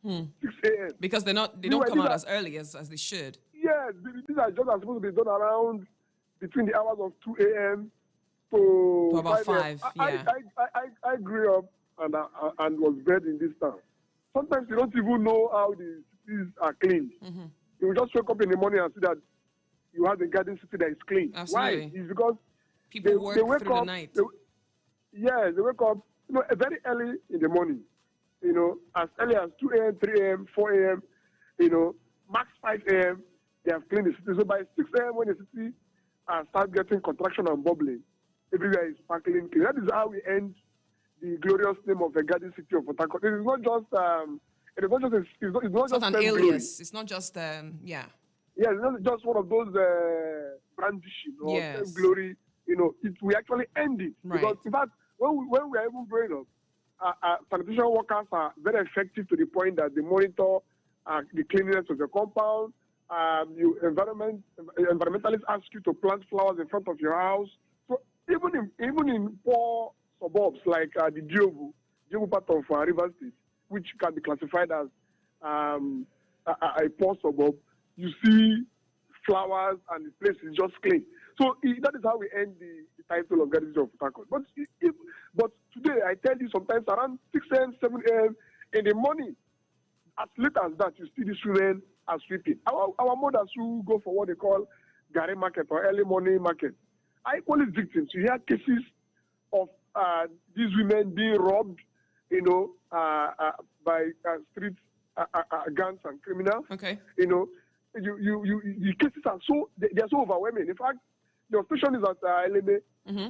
6 a.m. Because they don't Meanwhile, come out as early as they should. yes, these are jobs that are supposed to be done around between the hours of 2 a.m. to To about 5 a.m. 5, yeah. I grew up and was bred in this town. Sometimes you don't even know how the cities are cleaned. You will just wake up in the morning and see that you have a garden city that is clean. Why? Absolutely. It's because People they work wake through the up. night. Yes, they wake up, very early in the morning. As early as 2 a.m., 3 a.m., 4 a.m., max 5 a.m., they have cleaned the city. So by 6 a.m., when the city starts getting contraction and bubbling, everywhere is sparkling clean. That is how we end the glorious name of the garden city of Port Harcourt. It is not just, it's not It's not just an self-glory. alias. It's not just yeah. Yeah, it's not just one of those brandishing or Yes. self-glory. We actually end it. Right. Because, in fact, when we are even growing up, sanitation workers are very effective to the point that they monitor the cleanliness of your compound. Environmentalists ask you to plant flowers in front of your house. So even in poor suburbs like the Diobu part of Rivers State, which can be classified as a poor suburb, you see flowers and the place is just clean. So that is how we end the title of Garden City of Port Harcourt. But today, I tell you, sometimes around 6 a.m., 7 a.m. in the morning, as late as that, you see these women are sweeping. Our mothers who go for what they call Gary market or early morning market are equally victims. You hear cases of these women being robbed, by street gangs and criminals. Okay. The cases are they're so overwhelming. In fact, your station is at Eleme.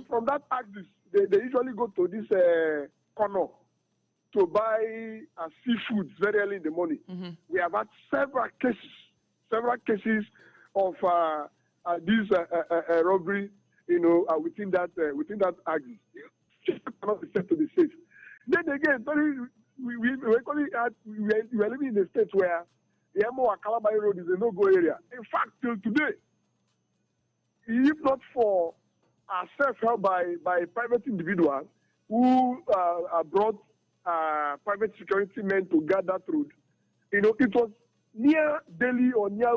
From that axis, they usually go to this corner to buy seafood very early in the morning. We have had several cases of this robbery, within that axis. Just cannot be said to be safe. Then again, we are living in a state where the Emo Calabar Road is a no-go area. In fact, till today, if not for self-help by private individuals who brought private security men to guard that road, it was near daily or near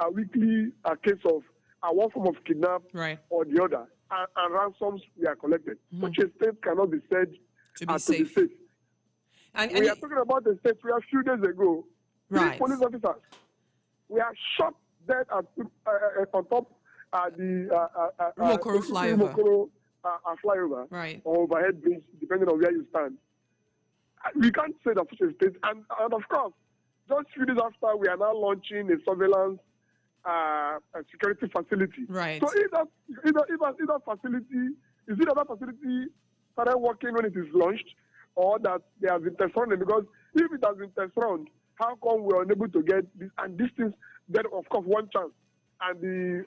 a weekly case of one form of kidnap or the other, and ransoms were collected. Such a state cannot be said to be safe. And we are talking about the state where a few days ago, three police officers were shot dead on top the Umokoro flyover or overhead bridge, depending on where you stand. We can't say that such a state. And of course, just a few days after, we are now launching a surveillance security facility. Right. So if that facility started working when it is launched, or that they have been test running, because if it has been test run, how come we are unable to get this? And these things, then of course one chance, and the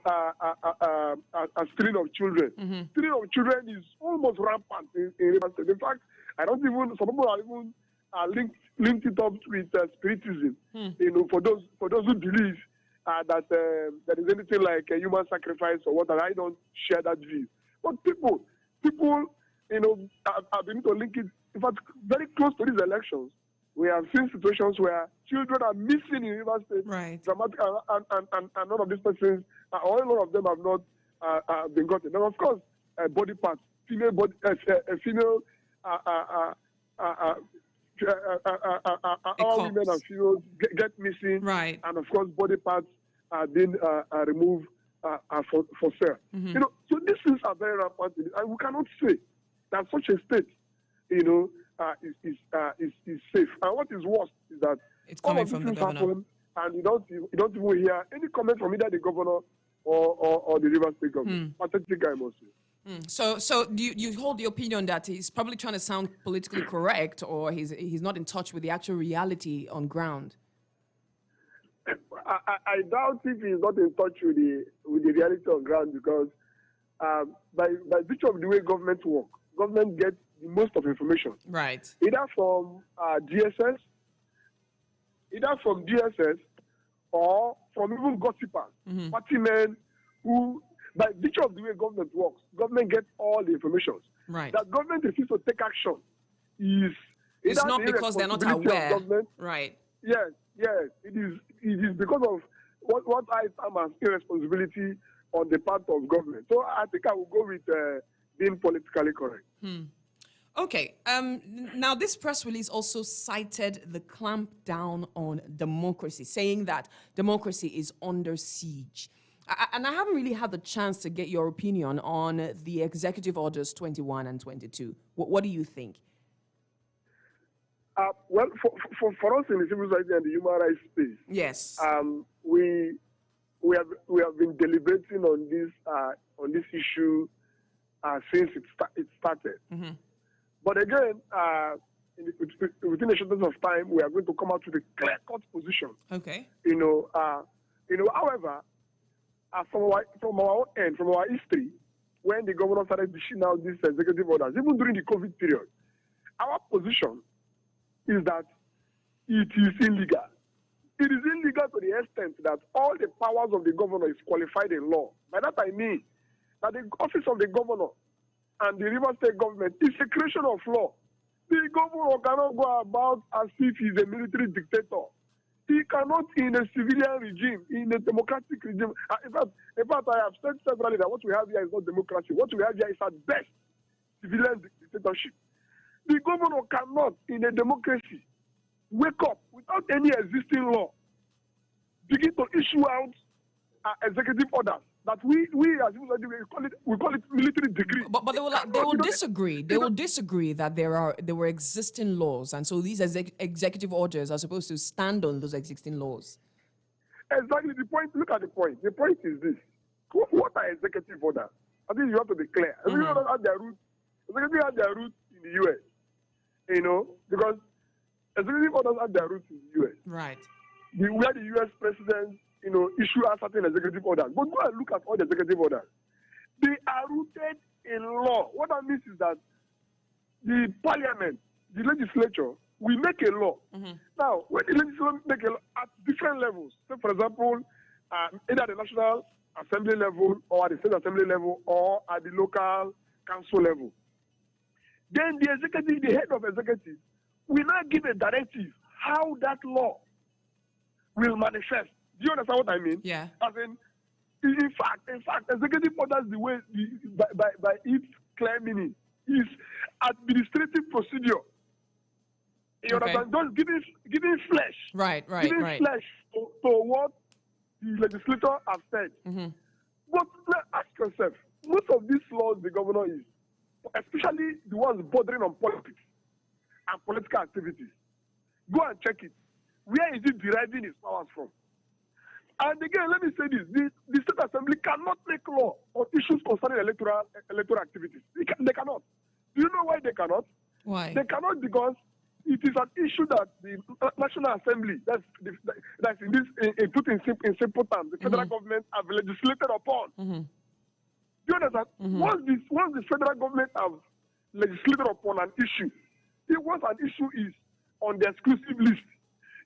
stealing of children. Stealing of children is almost rampant in Rivers State. In fact, some people are even linked it up with spiritism. For those who believe that there is anything like a human sacrifice or what, and I don't share that view. But people, have been to link it. In fact, very close to these elections, we have seen situations where children are missing in Rivers State. Right. Dramatic, and none of these persons, or a lot of them have not been gotten. Now, of course, body parts, female body, female, all women and females get missing. Right. And of course, body parts are being removed for sale. So these things are very rampant, and we cannot say that such a state, is safe. And what is worse is that it's coming from the governor, happen, and you don't even hear any comment from either the governor or the Rivers State government. Pathetic, I must say. So do you hold the opinion that he's probably trying to sound politically correct, or he's not in touch with the actual reality on ground? I doubt if he's not in touch with the reality on ground, because by virtue of the way government work, government gets the most of information. Right. Either from DSS, or from even gossipers, party men who, by virtue of the way government works, government gets all the information. Right. That government refuses to take action is It's Either not the because they're not irresponsibility of aware. government. Right. Yes, yes. It is because of what I term as irresponsibility on the part of government. So I think I will go with being politically correct. Okay. Now, this press release also cited the clampdown on democracy, saying that democracy is under siege. And I haven't really had the chance to get your opinion on the executive orders 21 and 22. What do you think? Well, for us in the civil society and the human rights space, Yes. We have been deliberating on this issue since it started. Mm-hmm. But again, within a short amount of time, we are going to come out with a clear-cut position. Okay. However, from our own end, from our history, when the governor started dishing out these executive orders, even during the COVID period, our position is that it is illegal. It is illegal to the extent that all the powers of the governor is qualified in law. By that I mean that the office of the governor and the River State government is a creation of law. The governor cannot go about as if he's a military dictator. He cannot, in a civilian regime, in a democratic regime. In fact, I have said severally that what we have here is not democracy. What we have here is at best civilian dictatorship. The governor cannot, in a democracy, wake up without any existing law, begin to issue out executive orders that we as we call it military decree. But they will disagree. They will disagree that there were existing laws, and so these executive orders are supposed to stand on those existing laws. Exactly the point. Look at the point. The point is this: what are executive orders? I think you have to be clear. Executive orders have their roots. Executive have their roots in the U.S. Because executive orders have their roots in the U.S. Right. Where the U.S. president issue a certain executive orders. But go and look at all the executive orders. They are rooted in law. What that means is that the parliament, the legislature, will make a law. Now, when the legislature make a law at different levels, so for example, either at the National Assembly level or at the State Assembly level or at the local council level, then the executive, the head of executive, will now give a directive how that law will manifest. Do you understand what I mean? Yeah. As in fact, executive orders, the way by its clear meaning, is administrative procedure. You understand? Just giving flesh. Right. Giving flesh to what the legislator has said. But ask yourself, most of these laws the governor is, especially the ones bordering on politics and political activities, go and check it. Where is it deriving its powers from? And again, let me say this: the State Assembly cannot make law on issues concerning electoral activities. They cannot. Do you know why they cannot? Why? They cannot because it is an issue that the National Assembly, that's put in simple terms, the federal government have legislated upon. Do you understand? Once the federal government have legislated upon an issue, once an issue is on the exclusive list,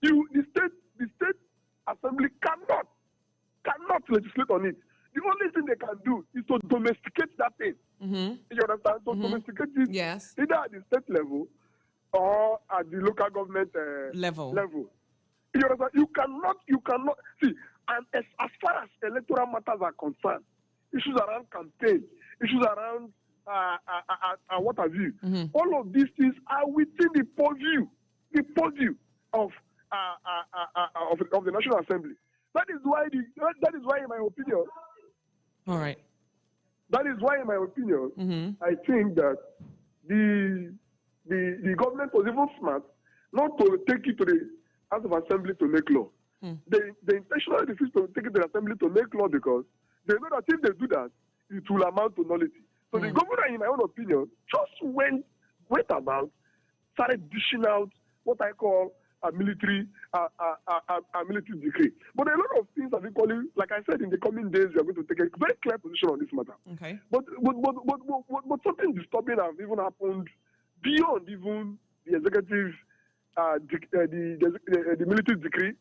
the state assembly cannot legislate on it. The only thing they can do is to domesticate that thing. You understand? To domesticate it, yes, either at the state level or at the local government level. You understand? You cannot see. And as far as electoral matters are concerned, issues around campaign, issues around what have you, all of these things are within the purview of the National Assembly. That is why, in my opinion. All right. That is why, in my opinion, I think that the government was even smart not to take it to the House of Assembly to make law. They intentionally refuse to take it to the Assembly to make law because they know that if they do that, it will amount to nullity. So the governor, in my own opinion, just went about, started dishing out what I call a military decree. But a lot of things are equally, like I said, in the coming days, we are going to take a very clear position on this matter. Okay. But something disturbing has even happened beyond even the executive, the military decree.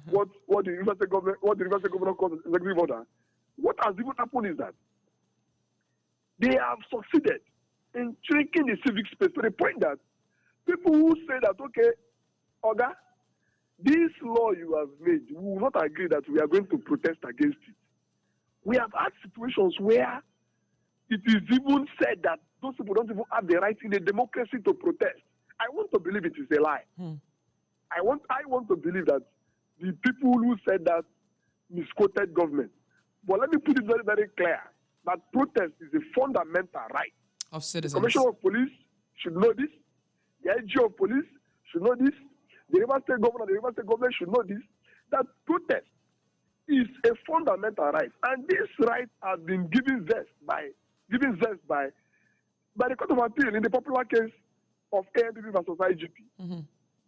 what the University governor calls executive order. What has even happened is that they have succeeded in shrinking the civic space to the point that People who say that, okay, Oga, this law you have made, we will not agree that we are going to protest against it. We have had situations where it is even said that those people don't even have the right in a democracy to protest. I want to believe it is a lie. I want to believe that the people who said that misquoted government. But let me put it very, very clear that protest is a fundamental right of citizens. The Commissioner of Police should know this. The IG of Police should know this. The River State Governor, the River State Government should know this. That protest is a fundamental right, and this right has been given zest by the Court of Appeal in the popular case of ANPP versus IGP.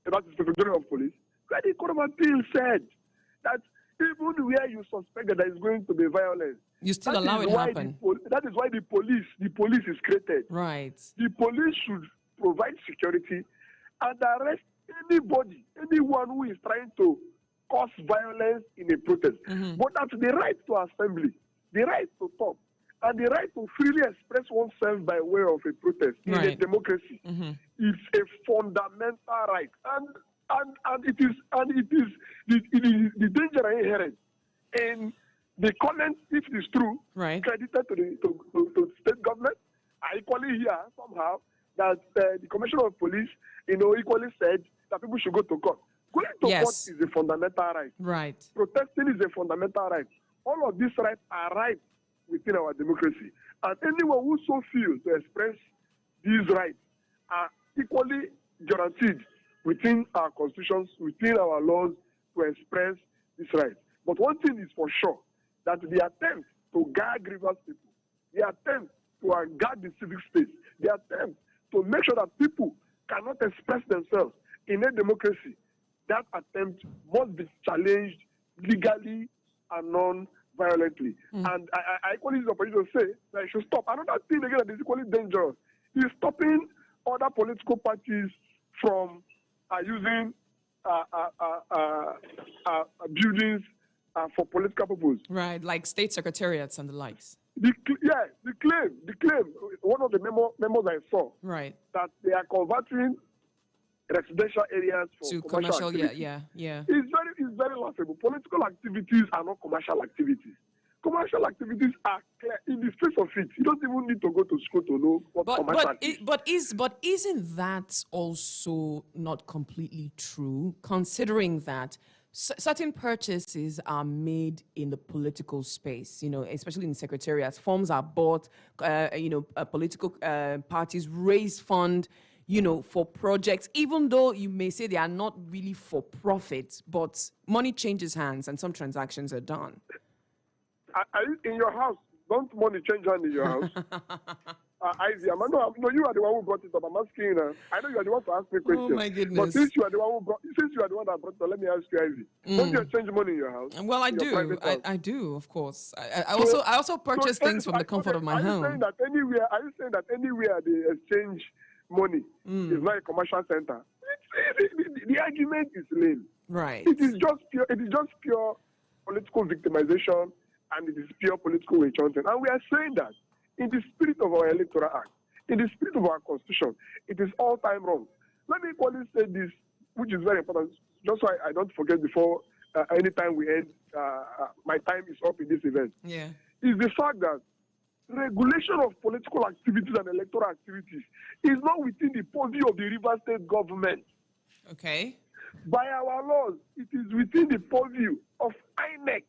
That is the General of Police. Where the Court of Appeal said that even where you suspect that there is going to be violence, you still allow it happen. That is why the police is created. Right. The police should provide security and arrest anybody, anyone who is trying to cause violence in a protest. But that's the right to assembly, the right to talk, and the right to freely express oneself by way of a protest in a democracy. It's a fundamental right, and it is the danger inherent in the comment, if it is true, credited to state government. I equally hear somehow that the Commissioner of Police, equally said that people should go to court. Going to court is a fundamental right. Right. Protesting is a fundamental right. All of these rights are rights within our democracy. And anyone who so feels to express these rights are equally guaranteed within our constitutions, within our laws, to express these rights. But one thing is for sure, that the attempt to guard grievous people, the attempt to guard the civic space, the attempt to make sure that people cannot express themselves in a democracy, that attempt must be challenged legally and non-violently. And I equally use the opportunity to say that it should stop. Another thing again that is equally dangerous is stopping other political parties from using buildings for political purposes. Right, like state secretariats and the likes. The claim, one of the memos I saw, that they are converting residential areas for commercial activities. It's very laughable. Political activities are not commercial activities. Commercial activities are clear in the face of it. You don't even need to go to school to know what commercial is. But isn't that also not completely true, considering that certain purchases are made in the political space, especially in secretariats. Forms are bought, political parties raise fund, for projects, even though you may say they are not really for profit, but money changes hands and some transactions are done. Are you in your house? Don't money change hands in your house? Ivy, no, you are the one who brought it up. I'm asking you now. I know you are the one to ask me questions. Oh my goodness! But since you are the one that brought it up, let me ask you, Ivy. Don't you exchange money in your house? Well, I do. I do, of course. I also purchase things from the comfort of my home. Are you saying that anywhere they exchange money is not a commercial center? The argument is lame. Right. It is just pure political victimization, and it is pure political witch hunting. And we are saying that in the spirit of our Electoral Act, in the spirit of our Constitution, it is all time wrong. Let me equally say this, which is very important, just so I don't forget before any time we end, my time is up in this event. Yeah. Is the fact that regulation of political activities and electoral activities is not within the purview of the River State government. Okay. By our laws, it is within the purview of INEC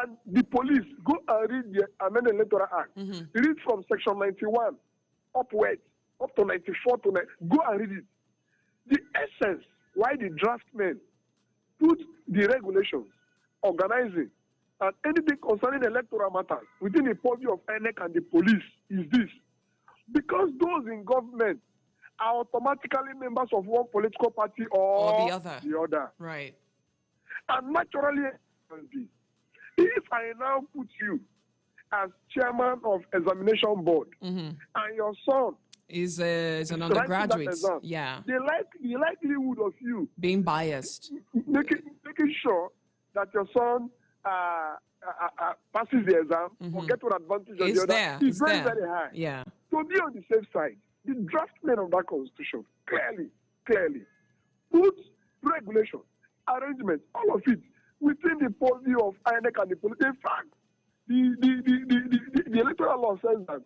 and the police. Go and read the Amended Electoral Act. Read from section 91 upwards, up to 94 to 9. Go and read it. The essence why the draftmen put the regulations, organizing, and anything concerning electoral matters within the purview of INEC and the police is this. Because those in government are automatically members of one political party or the other. Right. And naturally, if I now put you as chairman of examination board and your son is an undergraduate, the likelihood of you being biased, making sure that your son passes the exam or get an advantage of the other is very, very high. Yeah. So be on the safe side. the draftmen of that constitution clearly put regulation, arrangement, all of it within the purview of INEC and the police. In fact, the electoral law says that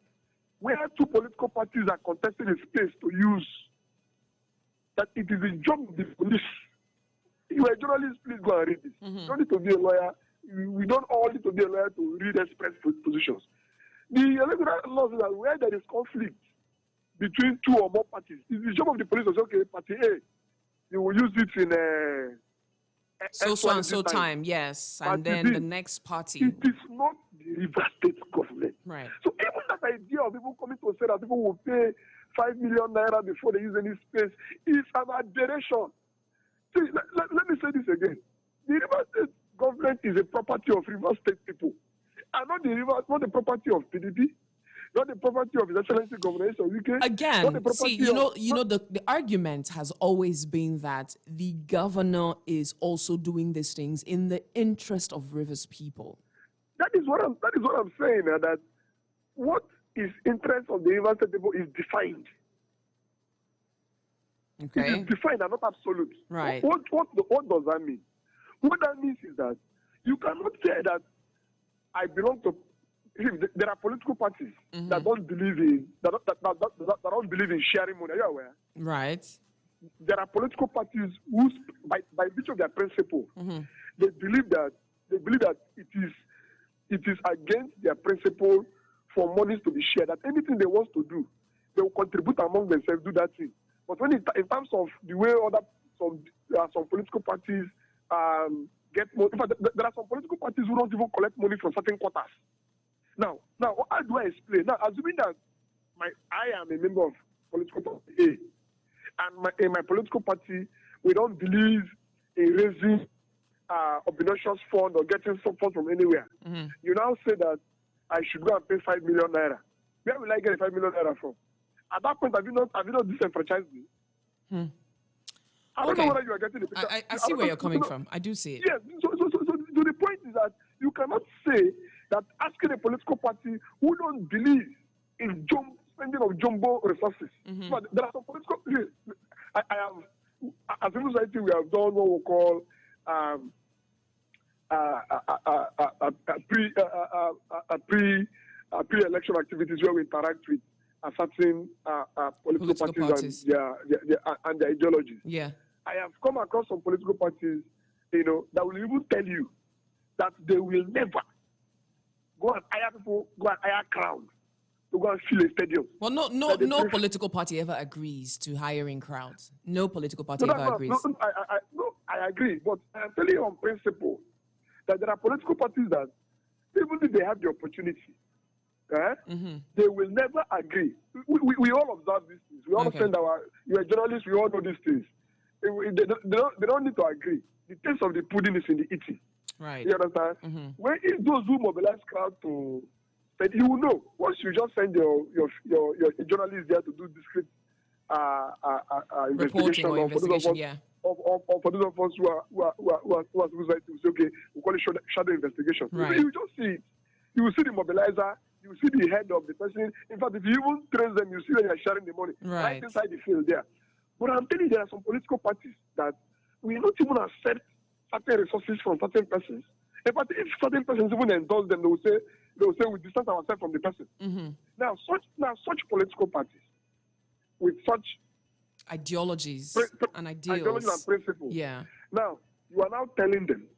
where two political parties are contesting a space to use, that it is the job of the police. You are a journalist, please go and read this. You don't need to be a lawyer. We don't all need to be a lawyer to read express positions. The electoral law says that where there is conflict between two or more parties, it's the job of the police to say, okay, party A, you will use it in so and so time, yes. And then the next party. It is not the River State government. Right. So even that idea of people coming to say that people will pay 5 million naira before they use any space is an aberration. See, let me say this again. The River State government is a property of River State people, and not the property of PDP. Not the property of His Excellency Governor of UK. Again, see, the argument has always been that the governor is also doing these things in the interest of Rivers people. That is what I'm saying. That what is interest of the River State people is defined. Okay. It is defined and not absolute. Right. What does that mean? What that means is that you cannot say that I belong to. There are political parties that don't believe in that don't believe in sharing money. Are you aware? Right. There are political parties who, by virtue of their principle, they believe that it is against their principle for monies to be shared. That anything they want to do, they will contribute among themselves, do that thing. But when in terms of the way some political parties get money, in fact, there are some political parties who don't even collect money from certain quarters. Now, how do I explain? Now, assuming that I am a member of political party A, and in my political party, we don't believe in raising obnoxious fund or getting support from anywhere. You now say that I should go and pay 5 million naira. Where will I get 5 million naira from? At that point, have you not disenfranchised me? I don't know whether you are getting the picture. I see where you're coming from. I do see it. Yes. So the point is that you cannot say that asking a political party who don't believe in spending of jumbo resources. But there are some political. I have, as a society, we have done what we call pre-election activities where we interact with certain political parties and their ideologies. Yeah. I have come across some political parties, that will even tell you that they will never go and hire people, go and hire crowds to go and fill a stadium. Well, no political party ever agrees to hiring crowds. No political party ever agrees. I agree, but I'm telling you on principle that there are political parties that, even if they have the opportunity, they will never agree. We all observe these things. We all understand you're journalists, we all know these things. They don't need to agree. The taste of the pudding is in the eating. Right. You understand? When if those who mobilize crowd to, that you will know once you just send your journalists there to do discreet investigation, or investigation, or for those of us who are society, we say, okay, we call it shadow investigation. Right. You just see it. You will see the mobilizer. You will see the head of the person. In fact, if you even trace them, you see when they are sharing the money right inside the field there. But I'm telling you, there are some political parties that will not even accept certain resources from certain persons. In fact, if certain persons even endorse them, they will say we distance ourselves from the person. Now, such political parties with such ideologies and ideals and principles. Yeah. Now, you are now telling them